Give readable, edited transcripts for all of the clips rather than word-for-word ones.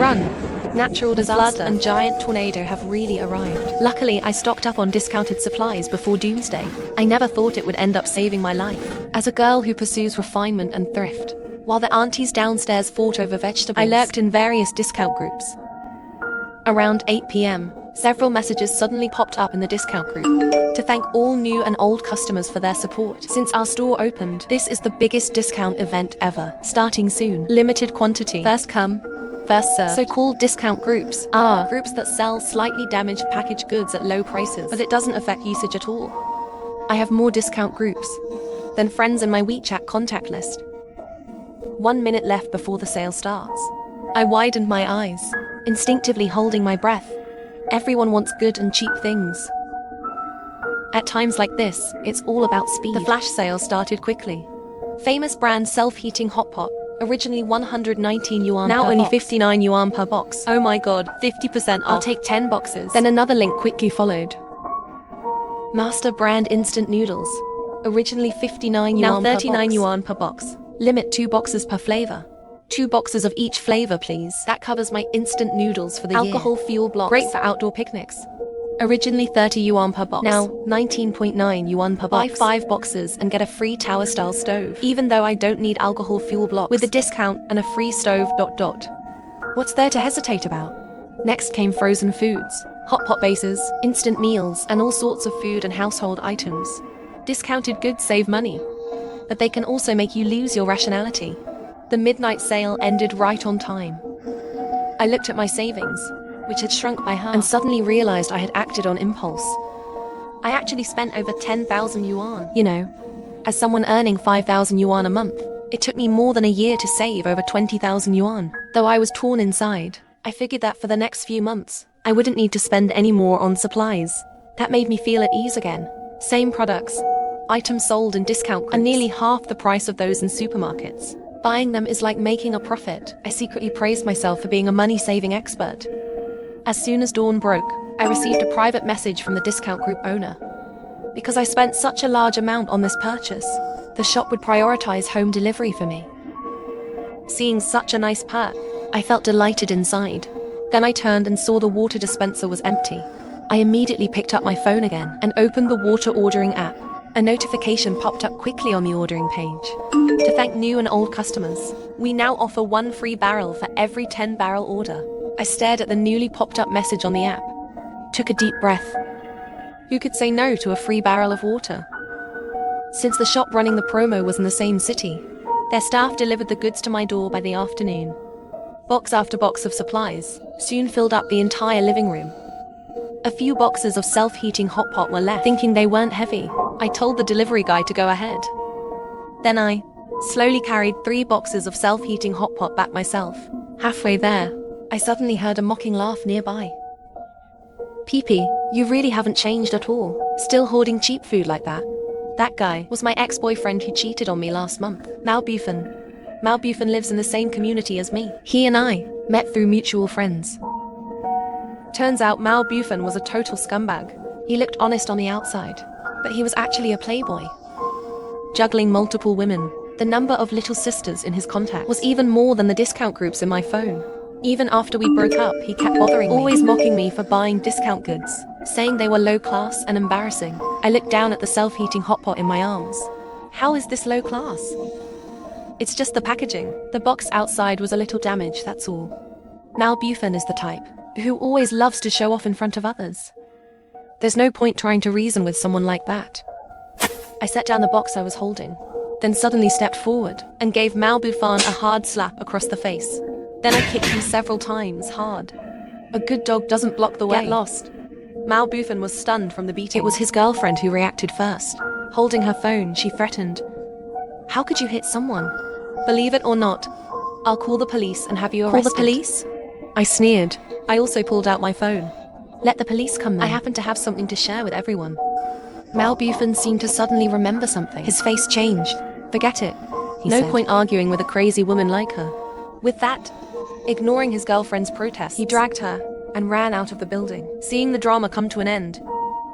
Run! Natural disaster and giant tornado have really arrived. Luckily, I stocked up on discounted supplies before doomsday. I never thought it would end up saving my life. As a girl who pursues refinement and thrift, while the aunties downstairs fought over vegetables, I lurked in various discount groups. Around 8 p.m., several messages suddenly popped up in the discount group to thank all new and old customers for their support. Since our store opened, this is the biggest discount event ever. Starting soon. Limited quantity. First come, first served. So-called discount groups are groups that sell slightly damaged packaged goods at low prices, but it doesn't affect usage at all. I have more discount groups than friends in my WeChat contact list. 1 minute left before the sale starts. I widened my eyes, instinctively holding my breath. Everyone wants good and cheap things. At times like this, it's all about speed. The flash sale started quickly. Famous brand self-heating hot pot, originally 119 yuan now only 59 yuan per box. Oh my god, 50% off. I'll take 10 boxes. Then another link quickly followed. Master brand instant noodles, originally 59 yuan now 39 yuan per box. Limit 2 boxes per flavor. 2 boxes of each flavor, please. That covers my instant noodles for the year. Alcohol fuel blocks, great for outdoor picnics. Originally 30 yuan per box, now 19.9 yuan per box. Buy 5 boxes and get a free tower-style stove, even though I don't need alcohol fuel blocks, with a discount and a free stove. What's there to hesitate about? Next came frozen foods, hot pot bases, instant meals, and all sorts of food and household items. Discounted goods save money, but they can also make you lose your rationality. The midnight sale ended right on time. I looked at my savings, which had shrunk by half, and suddenly realized I had acted on impulse. I actually spent over 10,000 yuan. You know, as someone earning 5,000 yuan a month, it took me more than a year to save over 20,000 yuan. Though I was torn inside, I figured that for the next few months, I wouldn't need to spend any more on supplies. That made me feel at ease again. Same products, items sold in discount groups, are nearly half the price of those in supermarkets. Buying them is like making a profit. I secretly praised myself for being a money-saving expert. As soon as dawn broke, I received a private message from the discount group owner. Because I spent such a large amount on this purchase, the shop would prioritize home delivery for me. Seeing such a nice perk, I felt delighted inside. Then I turned and saw the water dispenser was empty. I immediately picked up my phone again and opened the water ordering app. A notification popped up quickly on the ordering page. To thank new and old customers, we now offer 1 free barrel for every 10 barrel order. I stared at the newly popped up message on the app, took a deep breath. Who could say no to a free barrel of water? Since the shop running the promo was in the same city, their staff delivered the goods to my door by the afternoon. Box after box of supplies soon filled up the entire living room. A few boxes of self-heating hot pot were left. Thinking they weren't heavy, I told the delivery guy to go ahead. Then I slowly carried 3 boxes of self-heating hot pot back myself. Halfway there, I suddenly heard a mocking laugh nearby. Pee-pee, you really haven't changed at all. Still hoarding cheap food like that. That guy was my ex-boyfriend who cheated on me last month. Mao Bufan lives in the same community as me. He and I met through mutual friends. Turns out Mao Bufan was a total scumbag. He looked honest on the outside, but he was actually a playboy. Juggling multiple women, the number of little sisters in his contact was even more than the discount groups in my phone. Even after we broke up, he kept bothering me, always mocking me for buying discount goods, saying they were low class and embarrassing. I looked down at the self-heating hot pot in my arms. How is this low class? It's just the packaging. The box outside was a little damaged, that's all. Mao Bufan is the type who always loves to show off in front of others. There's no point trying to reason with someone like that. I set down the box I was holding, then suddenly stepped forward and gave Mao Bufan a hard slap across the face. Then I kicked him several times, hard. A good dog doesn't block the way. Get lost. Mao Bufan was stunned from the beating. It was his girlfriend who reacted first. Holding her phone, she threatened. How could you hit someone? Believe it or not, I'll call the police and have you arrested. Call the police? I sneered. I also pulled out my phone. Let the police come then. I happen to have something to share with everyone. Mao Bufan seemed to suddenly remember something. His face changed. Forget it, he said. No point arguing with a crazy woman like her. With that, ignoring his girlfriend's protests, he dragged her and ran out of the building. Seeing the drama come to an end,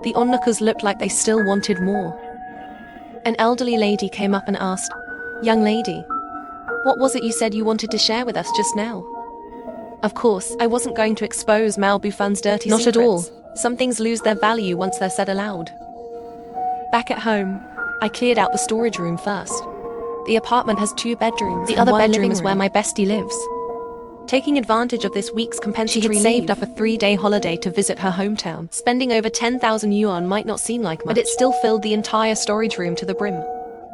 the onlookers looked like they still wanted more. An elderly lady came up and asked, "Young lady, what was it you said you wanted to share with us just now?" Of course, I wasn't going to expose Mal Buffon's dirty secrets. Not at all. Some things lose their value once they're said aloud. Back at home, I cleared out the storage room first. The apartment has 2 bedrooms. The other bedroom is where my bestie lives. Taking advantage of this week's compensatory leave, she had saved up a 3-day holiday to visit her hometown. Spending over 10,000 yuan might not seem like much, but it still filled the entire storage room to the brim.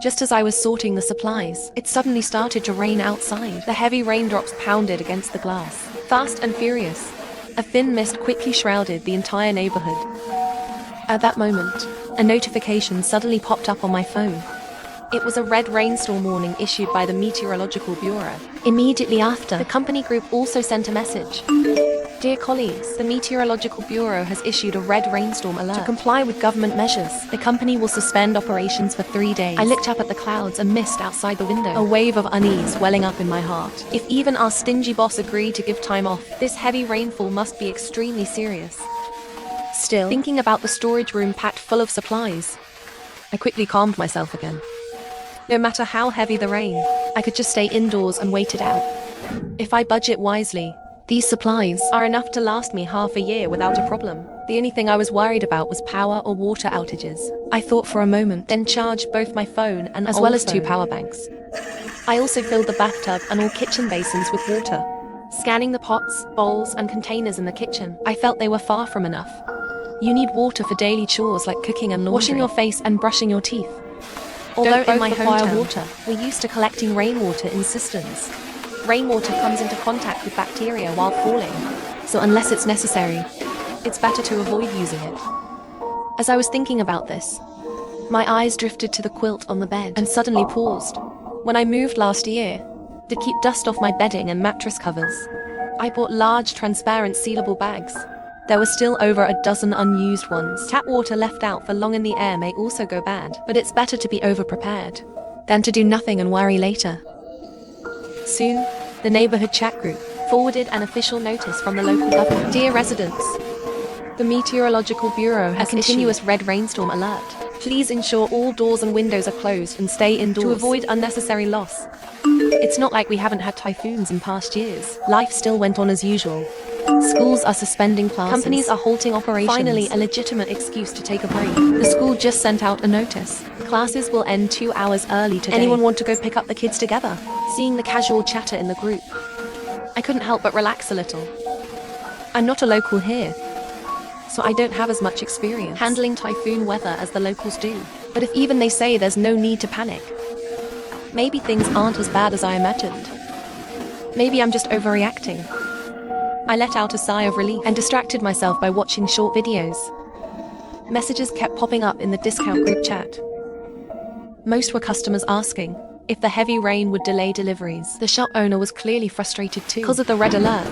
Just as I was sorting the supplies, it suddenly started to rain outside. The heavy raindrops pounded against the glass, fast and furious. A thin mist quickly shrouded the entire neighborhood. At that moment, a notification suddenly popped up on my phone. It was a red rainstorm warning issued by the Meteorological Bureau. Immediately after, the company group also sent a message. Dear colleagues, the Meteorological Bureau has issued a red rainstorm alert. To comply with government measures, the company will suspend operations for 3 days. I looked up at the clouds and mist outside the window, a wave of unease welling up in my heart. If even our stingy boss agreed to give time off, this heavy rainfall must be extremely serious. Still, thinking about the storage room packed full of supplies, I quickly calmed myself again. No matter how heavy the rain, I could just stay indoors and wait it out. If I budget wisely, these supplies are enough to last me half a year without a problem. The only thing I was worried about was power or water outages. I thought for a moment, then charged both my phone and as well as 2 power banks. I also filled the bathtub and all kitchen basins with water. Scanning the pots, bowls, and containers in the kitchen, I felt they were far from enough. You need water for daily chores like cooking and laundry, washing your face and brushing your teeth. Although in my hometown, we're used to collecting rainwater in cisterns. Rainwater comes into contact with bacteria while falling, so unless it's necessary, it's better to avoid using it. As I was thinking about this, my eyes drifted to the quilt on the bed and suddenly paused. When I moved last year, to keep dust off my bedding and mattress covers, I bought large transparent sealable bags. There were still over a dozen unused ones. Tap water left out for long in the air may also go bad, but it's better to be over-prepared than to do nothing and worry later. Soon, the neighborhood chat group forwarded an official notice from the local government. Dear residents, the Meteorological Bureau has a continuous red rainstorm alert. Please ensure all doors and windows are closed and stay indoors to avoid unnecessary loss. It's not like we haven't had typhoons in past years. Life still went on as usual. Schools are suspending classes. Companies are halting operations. Finally, a legitimate excuse to take a break. The school just sent out a notice. Classes will end 2 hours early today. Anyone want to go pick up the kids together? Seeing the casual chatter in the group, I couldn't help but relax a little. I'm not a local here, so I don't have as much experience handling typhoon weather as the locals do. But if even they say there's no need to panic, maybe things aren't as bad as I imagined. Maybe I'm just overreacting. I let out a sigh of relief and distracted myself by watching short videos. Messages kept popping up in the discount group chat. Most were customers asking if the heavy rain would delay deliveries. The shop owner was clearly frustrated too because of the red alert.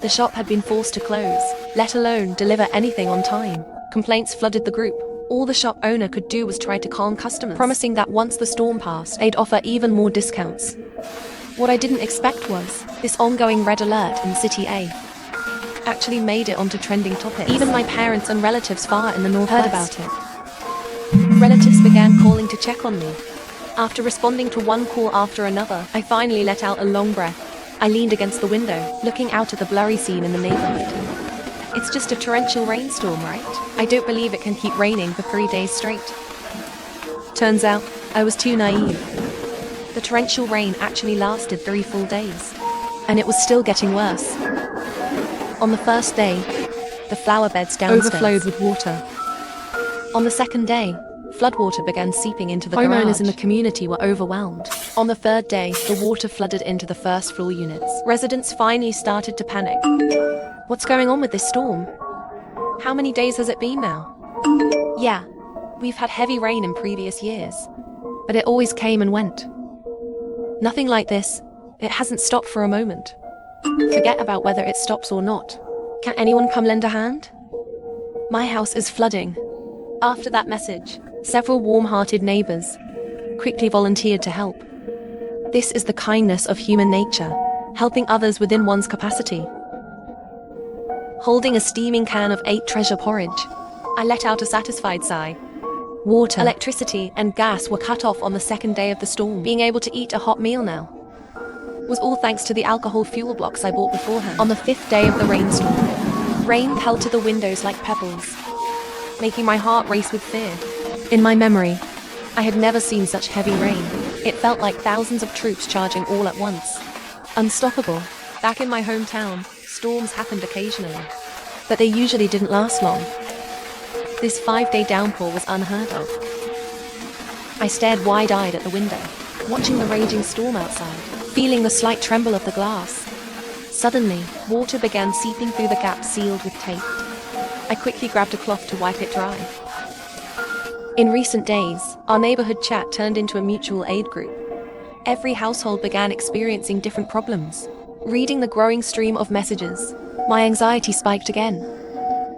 The shop had been forced to close, let alone deliver anything on time. Complaints flooded the group. All the shop owner could do was try to calm customers, promising that once the storm passed, they'd offer even more discounts. What I didn't expect was, this ongoing red alert in City A actually made it onto trending topics. Even my parents and relatives far in the northwest heard about it. Relatives began calling to check on me. After responding to one call after another, I finally let out a long breath. I leaned against the window, looking out at the blurry scene in the neighborhood. It's just a torrential rainstorm, right? I don't believe it can keep raining for 3 days straight. Turns out, I was too naive. The torrential rain actually lasted 3 full days, and it was still getting worse. On the first day, the flower beds downstairs overflowed with water. On the second day, floodwater began seeping into the garage. Homeowners in the community were overwhelmed. On the third day, the water flooded into the first floor units. Residents finally started to panic. What's going on with this storm? How many days has it been now? Yeah, we've had heavy rain in previous years, but it always came and went. Nothing like this. It hasn't stopped for a moment. Forget about whether it stops or not. Can anyone come lend a hand? My house is flooding. After that message, several warm-hearted neighbors quickly volunteered to help. This is the kindness of human nature, helping others within one's capacity. Holding a steaming can of 8 treasure porridge, I let out a satisfied sigh. Water, electricity, and gas were cut off on the second day of the storm. Being able to eat a hot meal now was all thanks to the alcohol fuel blocks I bought beforehand. On the 5th day of the rainstorm, rain pelted the windows like pebbles, making my heart race with fear. In my memory, I had never seen such heavy rain. It felt like thousands of troops charging all at once. Unstoppable. Back in my hometown, storms happened occasionally, but they usually didn't last long. This 5-day downpour was unheard of. I stared wide-eyed at the window, watching the raging storm outside, feeling the slight tremble of the glass. Suddenly, water began seeping through the gap sealed with tape. I quickly grabbed a cloth to wipe it dry. In recent days, our neighborhood chat turned into a mutual aid group. Every household began experiencing different problems. Reading the growing stream of messages, my anxiety spiked again,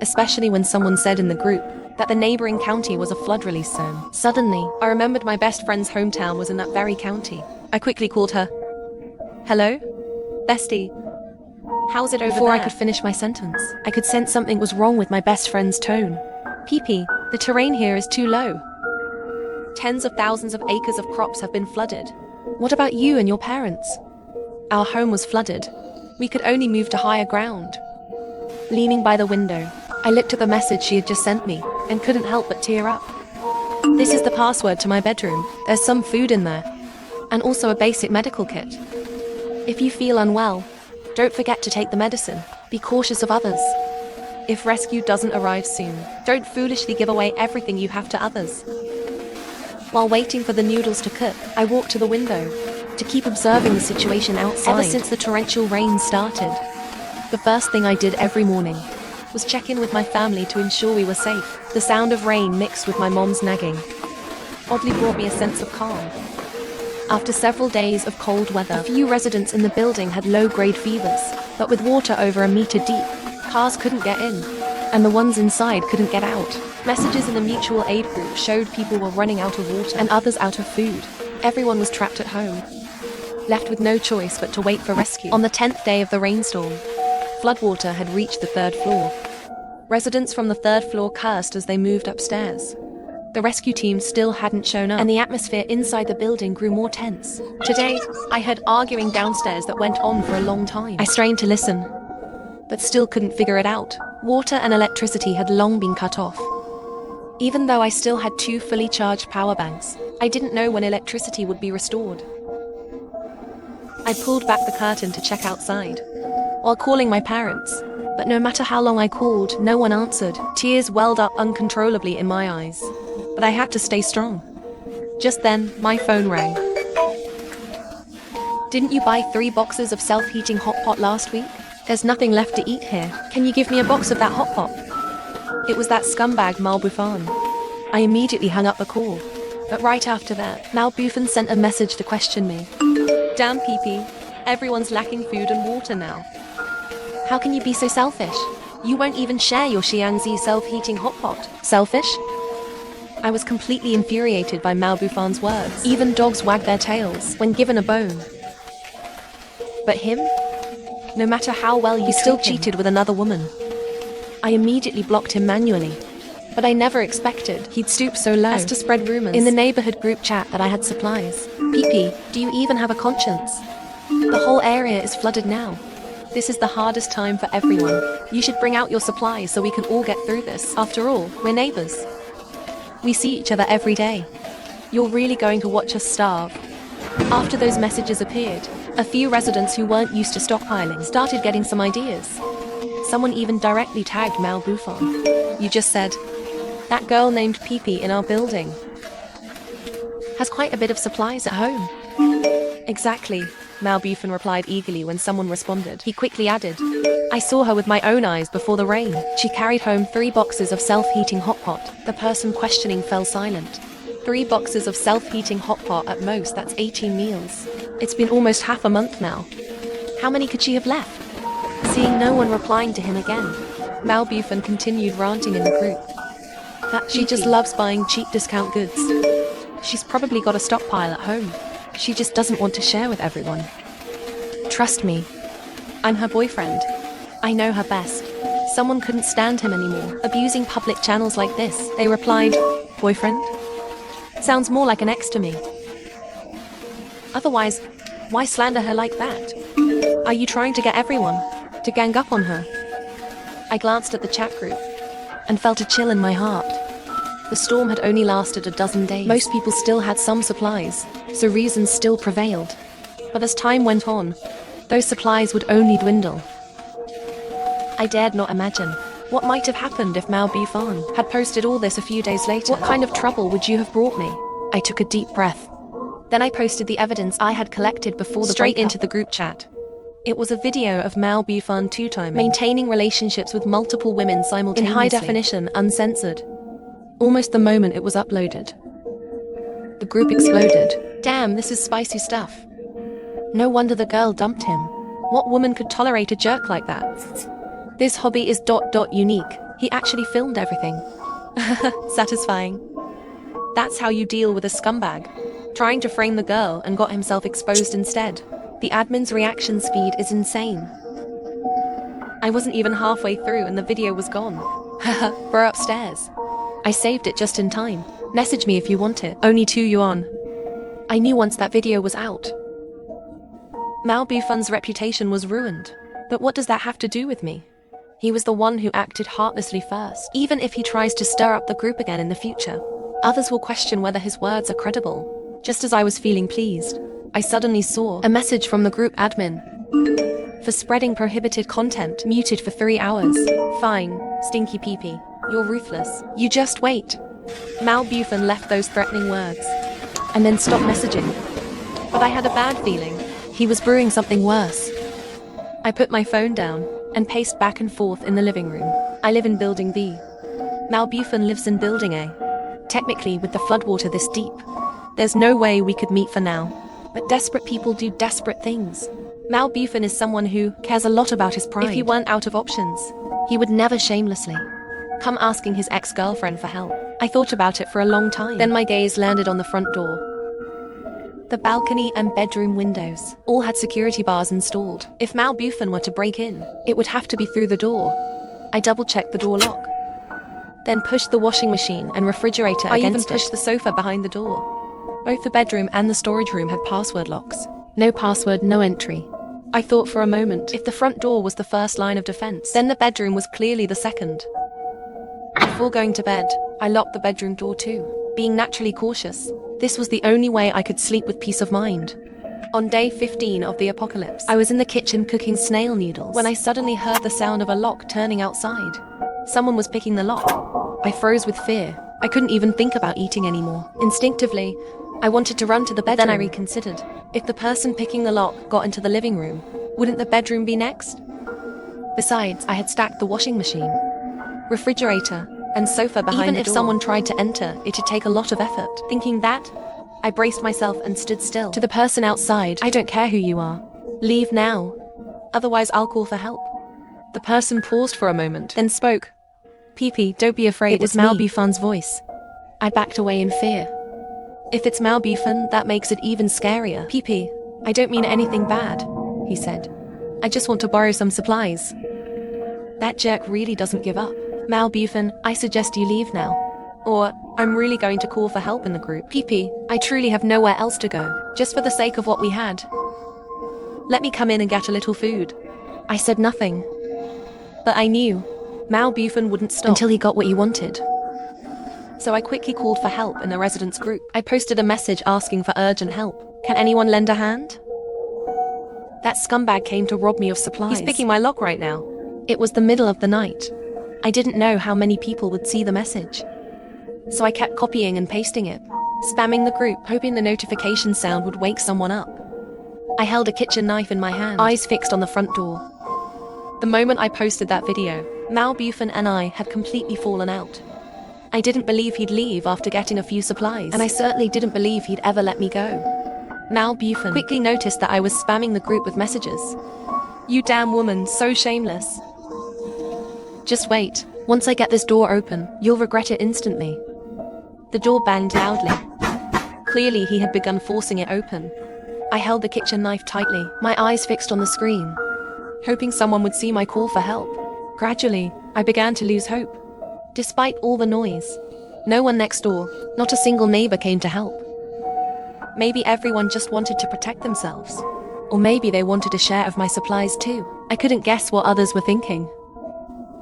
especially when someone said in the group that the neighboring county was a flood release zone. Suddenly, I remembered my best friend's hometown was in that very county. I quickly called her. Hello? Bestie. How's it over Before there? I could finish my sentence, I could sense something was wrong with my best friend's tone. PP, the terrain here is too low. Tens of thousands of acres of crops have been flooded. What about you and your parents? Our home was flooded. We could only move to higher ground. Leaning by the window, I looked at the message she had just sent me and couldn't help but tear up. This is the password to my bedroom. There's some food in there, and also a basic medical kit. If you feel unwell, don't forget to take the medicine. Be cautious of others. If rescue doesn't arrive soon, don't foolishly give away everything you have to others. While waiting for the noodles to cook, I walked to the window to keep observing the situation outside. Ever since the torrential rain started, the first thing I did every morning was check in with my family to ensure we were safe. The sound of rain mixed with my mom's nagging oddly brought me a sense of calm. After several days of cold weather, a few residents in the building had low-grade fevers, but with water over a meter deep, cars couldn't get in, and the ones inside couldn't get out. Messages in the mutual aid group showed people were running out of water and others out of food. Everyone was trapped at home, left with no choice but to wait for rescue. On the 10th day of the rainstorm, floodwater had reached the 3rd floor. Residents from the 3rd floor cursed as they moved upstairs. The rescue team still hadn't shown up, and the atmosphere inside the building grew more tense. Today, I heard arguing downstairs that went on for a long time. I strained to listen, but still couldn't figure it out. Water and electricity had long been cut off. Even though I still had 2 fully charged power banks, I didn't know when electricity would be restored. I pulled back the curtain to check outside, while calling my parents. But no matter how long I called, no one answered. Tears welled up uncontrollably in my eyes. But I had to stay strong. Just then, my phone rang. Didn't you buy 3 boxes of self-heating hot pot last week? There's nothing left to eat here. Can you give me a box of that hot pot? It was that scumbag Mal Bouffon. I immediately hung up the call. But right after that, Mal Bouffon sent a message to question me. Damn PP, everyone's lacking food and water now. How can you be so selfish? You won't even share your Xiangzi self-heating hot pot. Selfish? I was completely infuriated by Mal Bouffon's words. Even dogs wag their tails when given a bone. But him? No matter how well you still cheated with another woman. I immediately blocked him manually. But I never expected he'd stoop so low as to spread rumors in the neighborhood group chat that I had supplies. PP, do you even have a conscience? The whole area is flooded now. This is the hardest time for everyone. You should bring out your supplies so we can all get through this. After all, we're neighbors. We see each other every day. You're really going to watch us starve? After those messages appeared, a few residents who weren't used to stockpiling started getting some ideas. Someone even directly tagged Mal Bouffon. You just said, that girl named Pee in our building has quite a bit of supplies at home. Exactly, Mal Bouffon replied eagerly when someone responded. He quickly added, I saw her with my own eyes before the rain. She carried home 3 boxes of self-heating hot pot. The person questioning fell silent. 3 boxes of self-heating hot pot at most, that's 18 meals. It's been almost half a month now. How many could she have left? Seeing no one replying to him again, Mal Bouffon continued ranting in the group. That she just loves buying cheap discount goods. She's probably got a stockpile at home. She just doesn't want to share with everyone. Trust me, I'm her boyfriend. I know her best. Someone couldn't stand him anymore, abusing public channels like this. They replied, boyfriend? Sounds more like an ex to me. Otherwise, Why slander her like that? Are you trying to get everyone to gang up on her? I glanced at the chat group and felt a chill in my heart. The storm had only lasted a dozen days. Most people still had some supplies, so reason still prevailed. But as time went on, those supplies would only dwindle. I dared not imagine what might have happened if Mao Bufan had posted all this a few days later. What kind of trouble would you have brought me? I took a deep breath. Then I posted the evidence I had collected before the straight into the group chat. It was a video of Mao Bufan two-timing, maintaining relationships with multiple women simultaneously, in high definition, uncensored. Almost the moment it was uploaded, the group exploded. Damn, this is spicy stuff. No wonder the girl dumped him. What woman could tolerate a jerk like that? This hobby is ... unique. He actually filmed everything. Satisfying. That's how you deal with a scumbag. Trying to frame the girl and got himself exposed instead. The admin's reaction speed is insane. I wasn't even halfway through and the video was gone. Haha, we're upstairs. I saved it just in time. Message me if you want it. Only 2 yuan. I knew once that video was out, Mao Bufan's reputation was ruined. But what does that have to do with me? He was the one who acted heartlessly first. Even if he tries to stir up the group again in the future, others will question whether his words are credible. Just as I was feeling pleased, I suddenly saw a message from the group admin. For spreading prohibited content, muted for 3 hours. Fine, stinky peepee. You're ruthless. You just wait. Mao Bufan left those threatening words and then stopped messaging. But I had a bad feeling. He was brewing something worse. I put my phone down and paced back and forth in the living room. I live in Building B. Mao Bufan lives in Building A. Technically, with the floodwater this deep, there's no way we could meet for now. But desperate people do desperate things. Mao Bufan is someone who cares a lot about his pride. If he weren't out of options, he would never shamelessly come asking his ex-girlfriend for help. I thought about it for a long time. Then my gaze landed on the front door. The balcony and bedroom windows all had security bars installed. If Mao Bufan were to break in, it would have to be through the door. I double-checked the door lock, then pushed the washing machine and refrigerator against it. I even pushed the sofa behind the door. Both the bedroom and the storage room had password locks. No password, no entry. I thought for a moment, if the front door was the first line of defense, then the bedroom was clearly the second. Before going to bed, I locked the bedroom door too. Being naturally cautious, this was the only way I could sleep with peace of mind. On day 15 of the apocalypse, I was in the kitchen cooking snail noodles when I suddenly heard the sound of a lock turning outside. Someone was picking the lock. I froze with fear. I couldn't even think about eating anymore. Instinctively, I wanted to run to the bedroom. Then I reconsidered. If the person picking the lock got into the living room, wouldn't the bedroom be next? Besides, I had stacked the washing machine, refrigerator, and sofa behind the door. Even if someone tried to enter, it'd take a lot of effort. Thinking that, I braced myself and stood still. To the person outside, I don't care who you are. Leave now. Otherwise, I'll call for help. The person paused for a moment, then spoke. Pee-pee, don't be afraid. It was Mao Bufan's voice. I backed away in fear. If it's Mao Bufan, that makes it even scarier. Pee-pee, I don't mean anything bad, he said. I just want to borrow some supplies. That jerk really doesn't give up. Mao Bufan, I suggest you leave now. Or, I'm really going to call for help in the group. Pee-pee, I truly have nowhere else to go, just for the sake of what we had. Let me come in and get a little food. I said nothing. But I knew Mao Bufan wouldn't stop until he got what he wanted. So I quickly called for help in the residents group. I posted a message asking for urgent help. Can anyone lend a hand? That scumbag came to rob me of supplies. He's picking my lock right now. It was the middle of the night. I didn't know how many people would see the message. So I kept copying and pasting it, spamming the group, hoping the notification sound would wake someone up. I held a kitchen knife in my hand, eyes fixed on the front door. The moment I posted that video, Mao Bufan and I had completely fallen out. I didn't believe he'd leave after getting a few supplies, and I certainly didn't believe he'd ever let me go. Mao Bufan quickly noticed that I was spamming the group with messages. You damn woman, so shameless. Just wait. Once I get this door open, you'll regret it instantly. The door banged loudly. Clearly, he had begun forcing it open. I held the kitchen knife tightly, my eyes fixed on the screen, hoping someone would see my call for help. Gradually, I began to lose hope. Despite all the noise, no one next door, not a single neighbor came to help. Maybe everyone just wanted to protect themselves. Or maybe they wanted a share of my supplies too. I couldn't guess what others were thinking.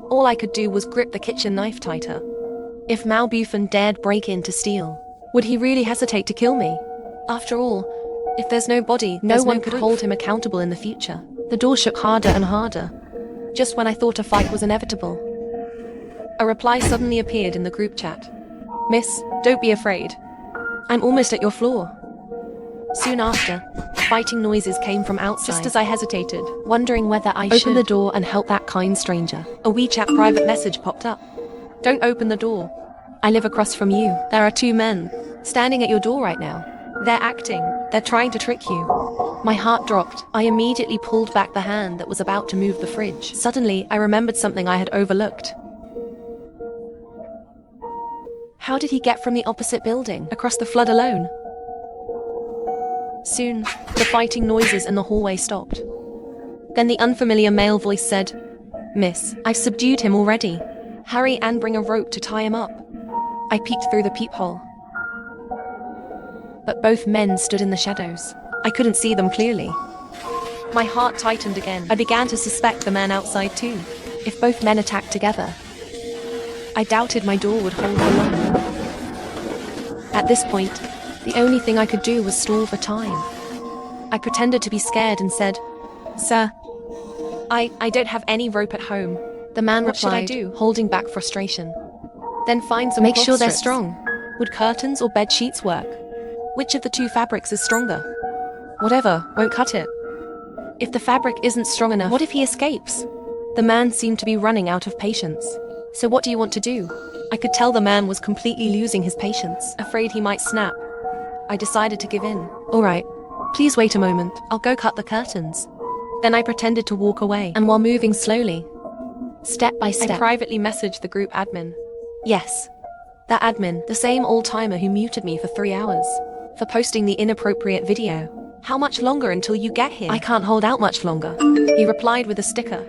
All I could do was grip the kitchen knife tighter. If Mao Bufan dared break in to steal, would he really hesitate to kill me? After all, if there's no body, no one could hold him accountable in the future. The door shook harder and harder, just when I thought a fight was inevitable. A reply suddenly appeared in the group chat. "Miss, don't be afraid. I'm almost at your floor." Soon after, fighting noises came from outside. Just as I hesitated, wondering whether I should open the door and help that kind stranger, a WeChat private message popped up. "Don't open the door. I live across from you. There are 2 men standing at your door right now. They're acting. They're trying to trick you." My heart dropped. I immediately pulled back the hand that was about to move the fridge. Suddenly, I remembered something I had overlooked. How did he get from the opposite building across the flood alone? Soon, the fighting noises in the hallway stopped. Then the unfamiliar male voice said, "Miss, I've subdued him already. Hurry and bring a rope to tie him up." I peeked through the peephole. But both men stood in the shadows. I couldn't see them clearly. My heart tightened again. I began to suspect the man outside too. If both men attacked together, I doubted my door would hold for long. At this point, the only thing I could do was stall for time. I pretended to be scared and said, "Sir, I don't have any rope at home." The man replied, "What should I do?" holding back frustration. "Then find some. Make sure they're strong. Would curtains or bed sheets work? Which of the 2 fabrics is stronger?" "Whatever, won't cut it." "If the fabric isn't strong enough, what if he escapes?" The man seemed to be running out of patience. "So what do you want to do?" I could tell the man was completely losing his patience, afraid he might snap. I decided to give in. "All right, please wait a moment. I'll go cut the curtains." Then I pretended to walk away, and while moving slowly, step by step, I privately messaged the group admin. Yes, that admin, the same old-timer who muted me for 3 hours, for posting the inappropriate video. "How much longer until you get here?" "I can't hold out much longer," he replied with a sticker,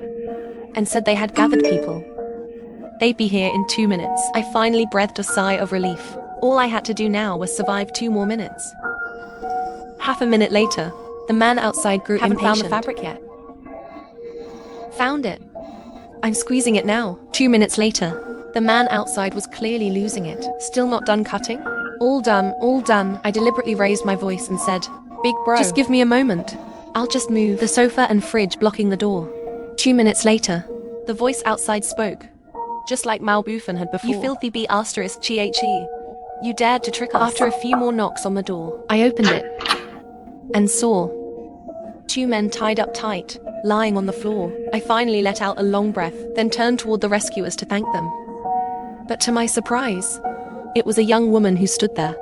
and said they had gathered people. They'd be here in 2 minutes. I finally breathed a sigh of relief. All I had to do now was survive 2 more minutes. Half a minute later, the man outside grew impatient. "Haven't found the fabric yet?" "Found it. I'm squeezing it now." 2 minutes later, the man outside was clearly losing it. "Still not done cutting?" All done, all done." I deliberately raised my voice and said, "Big bro, just give me a moment. I'll just move the sofa and fridge blocking the door." 2 minutes later, the voice outside spoke, just like Mao Bufan had before. "You filthy B***che. You dared to trick us." After a few more knocks on the door, I opened it and saw 2 men tied up tight, lying on the floor. I finally let out a long breath, then turned toward the rescuers to thank them. But to my surprise, it was a young woman who stood there.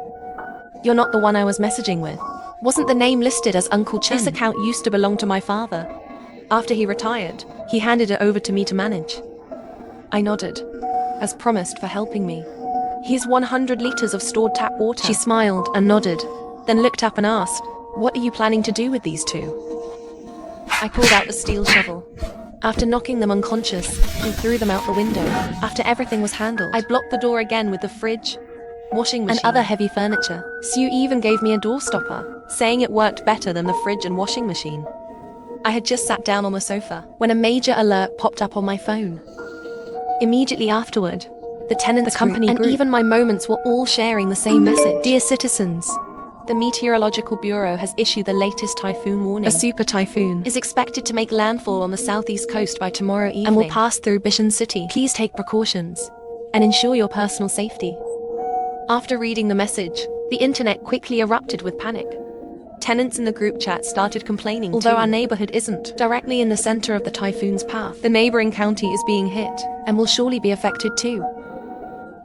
"You're not the one I was messaging with." Wasn't the name listed as Uncle Chen? "This account used to belong to my father. After he retired, he handed it over to me to manage." I nodded, as promised, for helping me. "Here's 100 liters of stored tap water." She smiled and nodded, then looked up and asked, "What are you planning to do with these 2? I pulled out the steel shovel. After knocking them unconscious, and threw them out the window. After everything was handled, I blocked the door again with the fridge, washing machine, and other heavy furniture. Sue even gave me a door stopper, saying it worked better than the fridge and washing machine. I had just sat down on the sofa when a major alert popped up on my phone. Immediately afterward, the tenants, the company group, and even my moments were all sharing the same message. "Dear citizens, the Meteorological Bureau has issued the latest typhoon warning. A super typhoon is expected to make landfall on the southeast coast by tomorrow evening and will pass through Bishan City. Please take precautions and ensure your personal safety." After reading the message, the internet quickly erupted with panic. Tenants in the group chat started complaining. Although our neighborhood isn't directly in the center of the typhoon's path, the neighboring county is being hit and will surely be affected too.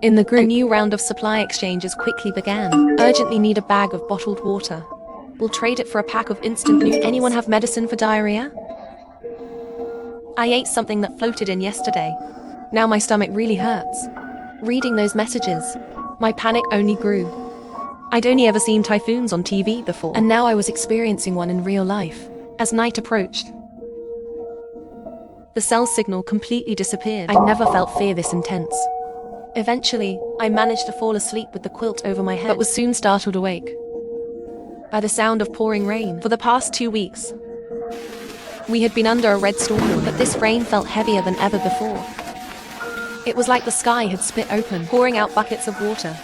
In the group, a new round of supply exchanges quickly began. "Urgently need a bag of bottled water. We'll trade it for a pack of instant noodles. Anyone have medicine for diarrhea? I ate something that floated in yesterday. Now my stomach really hurts." Reading those messages, my panic only grew. I'd only ever seen typhoons on TV before, and now I was experiencing one in real life. As night approached, the cell signal completely disappeared. I'd never felt fear this intense. Eventually, I managed to fall asleep with the quilt over my head, but was soon startled awake by the sound of pouring rain. For the past 2 weeks, We had been under a red storm, but this rain felt heavier than ever before. It was like the sky had split open, pouring out buckets of water.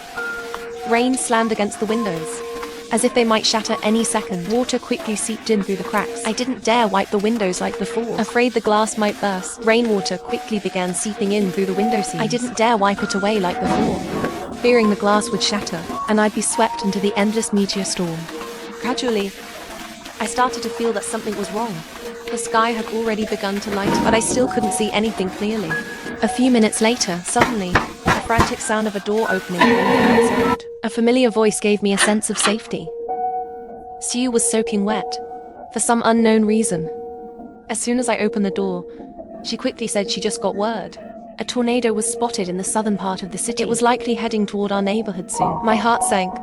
Rain slammed against the windows, as if they might shatter any second. Water quickly seeped in through the cracks. I didn't dare wipe the windows like before, afraid the glass might burst. Rainwater quickly began seeping in through the window seams. I didn't dare wipe it away like before, fearing the glass would shatter, and I'd be swept into the endless meteor storm. Gradually, I started to feel that something was wrong. The sky had already begun to lighten, but I still couldn't see anything clearly. A few minutes later, suddenly, the frantic sound of a door opening came from outside. A familiar voice gave me a sense of safety. Sue was soaking wet, for some unknown reason. As soon as I opened the door, she quickly said she just got word. A tornado was spotted in the southern part of the city. It was likely heading toward our neighborhood soon. My heart sank.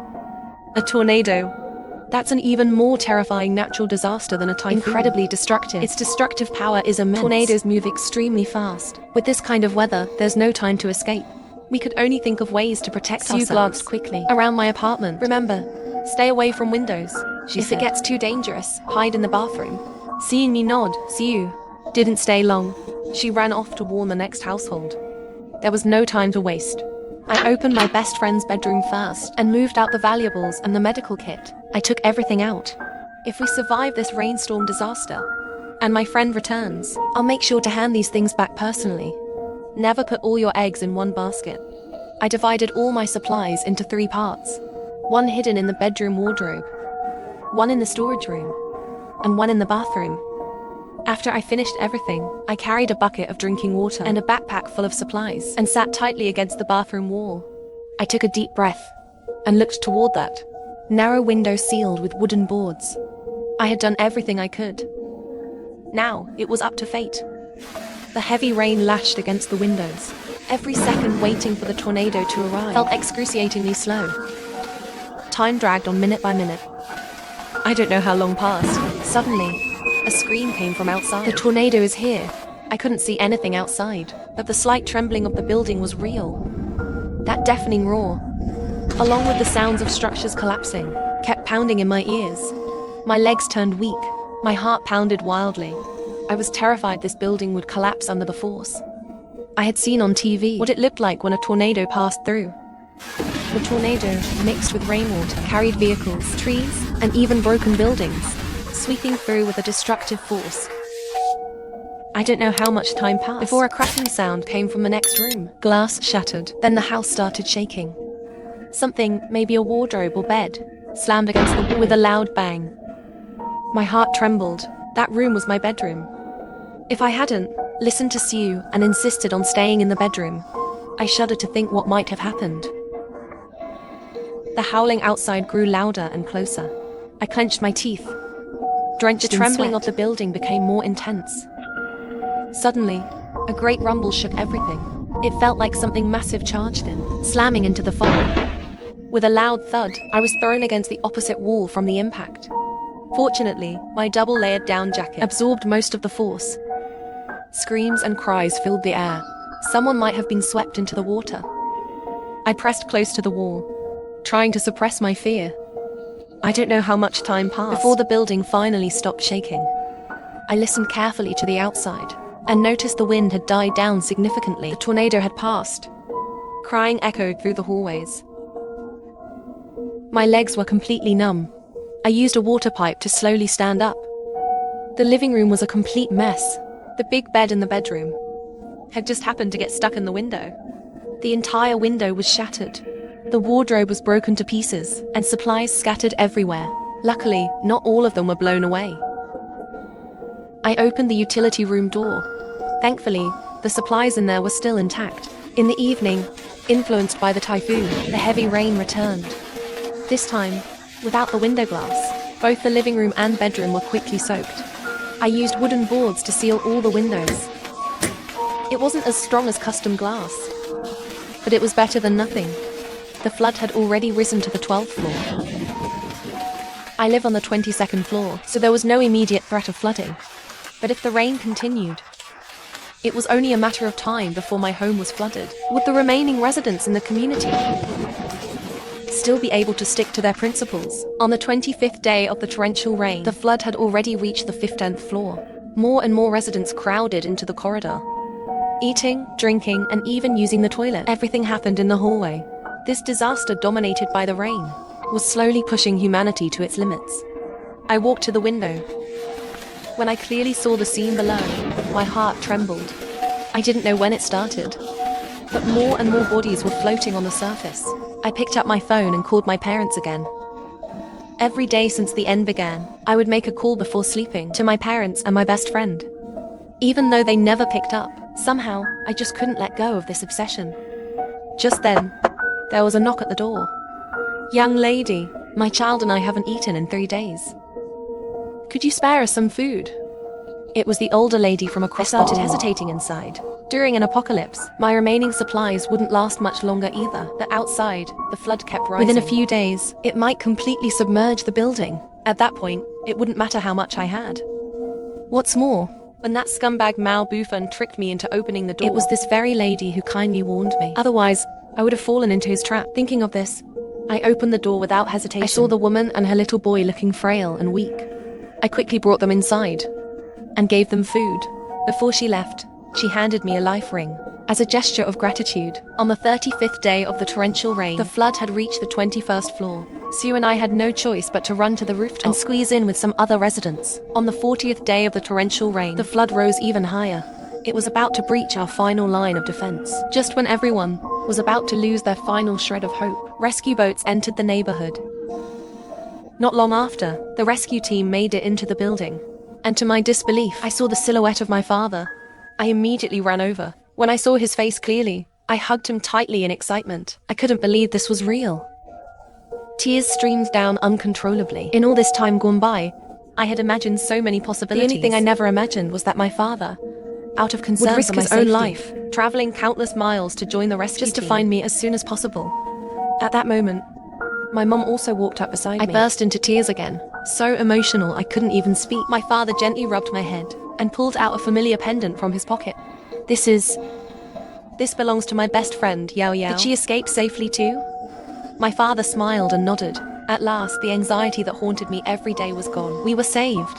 A tornado. That's an even more terrifying natural disaster than a typhoon. Incredibly destructive. Its destructive power is immense. Tornadoes move extremely fast. With this kind of weather, there's no time to escape. We could only think of ways to protect ourselves. Sue glanced quickly around my apartment. Remember, stay away from windows, she said. If it gets too dangerous, hide in the bathroom. Seeing me nod, Sue didn't stay long. She ran off to warn the next household. There was no time to waste. I opened my best friend's bedroom first and moved out the valuables and the medical kit. I took everything out. If we survive this rainstorm disaster, and my friend returns, I'll make sure to hand these things back personally. Never put all your eggs in one basket. I divided all my supplies into 3 parts. One hidden in the bedroom wardrobe, one in the storage room, and one in the bathroom. After I finished everything, I carried a bucket of drinking water and a backpack full of supplies and sat tightly against the bathroom wall. I took a deep breath and looked toward that narrow window sealed with wooden boards. I had done everything I could. Now, it was up to fate. The heavy rain lashed against the windows. Every second waiting for the tornado to arrive felt excruciatingly slow. Time dragged on minute by minute. I don't know how long passed. Suddenly, a scream came from outside. The tornado is here. I couldn't see anything outside, but the slight trembling of the building was real. That deafening roar, along with the sounds of structures collapsing, kept pounding in my ears. My legs turned weak. My heart pounded wildly. I was terrified this building would collapse under the force. I had seen on TV what it looked like when a tornado passed through. The tornado, mixed with rainwater, carried vehicles, trees, and even broken buildings, sweeping through with a destructive force. I don't know how much time passed before a cracking sound came from the next room. Glass shattered. Then the house started shaking. Something, maybe a wardrobe or bed, slammed against the wall with a loud bang. My heart trembled. That room was my bedroom. If I hadn't listened to Sue and insisted on staying in the bedroom, I shuddered to think what might have happened. The howling outside grew louder and closer. I clenched my teeth. The trembling of the building became more intense. Suddenly, a great rumble shook everything. It felt like something massive charged in, slamming into the fire. With a loud thud, I was thrown against the opposite wall from the impact. Fortunately, my double-layered down jacket absorbed most of the force. Screams and cries filled the air. Someone might have been swept into the water. I pressed close to the wall, trying to suppress my fear. I don't know how much time passed before the building finally stopped shaking. I listened carefully to the outside and noticed the wind had died down significantly. The tornado had passed. Crying echoed through the hallways. My legs were completely numb. I used a water pipe to slowly stand up. The living room was a complete mess. The big bed in the bedroom had just happened to get stuck in the window. The entire window was shattered. The wardrobe was broken to pieces, and supplies scattered everywhere. Luckily, not all of them were blown away. I opened the utility room door. Thankfully, the supplies in there were still intact. In the evening, influenced by the typhoon, the heavy rain returned. This time, without the window glass, both the living room and bedroom were quickly soaked. I used wooden boards to seal all the windows. It wasn't as strong as custom glass, but it was better than nothing. The flood had already risen to the 12th floor. I live on the 22nd floor, so there was no immediate threat of flooding. But if the rain continued, it was only a matter of time before my home was flooded, with the remaining residents in the community still be able to stick to their principles. On the 25th day of the torrential rain, the flood had already reached the 15th floor. More and more residents crowded into the corridor. Eating, drinking, and even using the toilet. Everything happened in the hallway. This disaster, dominated by the rain, was slowly pushing humanity to its limits. I walked to the window. When I clearly saw the scene below, my heart trembled. I didn't know when it started, but more and more bodies were floating on the surface. I picked up my phone and called my parents again. Every day since the end began, I would make a call before sleeping to my parents and my best friend. Even though they never picked up, somehow, I just couldn't let go of this obsession. Just then, there was a knock at the door. "Young lady, my child and I haven't eaten in 3 days. Could you spare us some food?" It was the older lady from across. I started hesitating inside. During an apocalypse, my remaining supplies wouldn't last much longer either. But outside, the flood kept rising. Within a few days, it might completely submerge the building. At that point, it wouldn't matter how much I had. What's more, when that scumbag Mao Bufan tricked me into opening the door, it was this very lady who kindly warned me. Otherwise, I would have fallen into his trap. Thinking of this, I opened the door without hesitation. I saw the woman and her little boy looking frail and weak. I quickly brought them inside and gave them food. Before she left, she handed me a life ring as a gesture of gratitude. On the 35th day of the torrential rain, the flood had reached the 21st floor. Sue and I had no choice but to run to the rooftop and squeeze in with some other residents. On the 40th day of the torrential rain, the flood rose even higher. It was about to breach our final line of defense. Just when everyone was about to lose their final shred of hope, rescue boats entered the neighborhood. Not long after, the rescue team made it into the building. And to my disbelief, I saw the silhouette of my father. I immediately ran over. When I saw his face clearly, I hugged him tightly in excitement. I couldn't believe this was real. Tears streamed down uncontrollably. In all this time gone by, I had imagined so many possibilities. The only thing I never imagined was that my father, out of concern, would risk his own life, traveling countless miles to join the rescue just to find me as soon as possible. At that moment, my mum also walked up beside me. I burst into tears again, so emotional I couldn't even speak. My father gently rubbed my head and pulled out a familiar pendant from his pocket. This belongs to my best friend, Yao Yao. Did she escape safely too? My father smiled and nodded. At last, the anxiety that haunted me every day was gone. We were saved.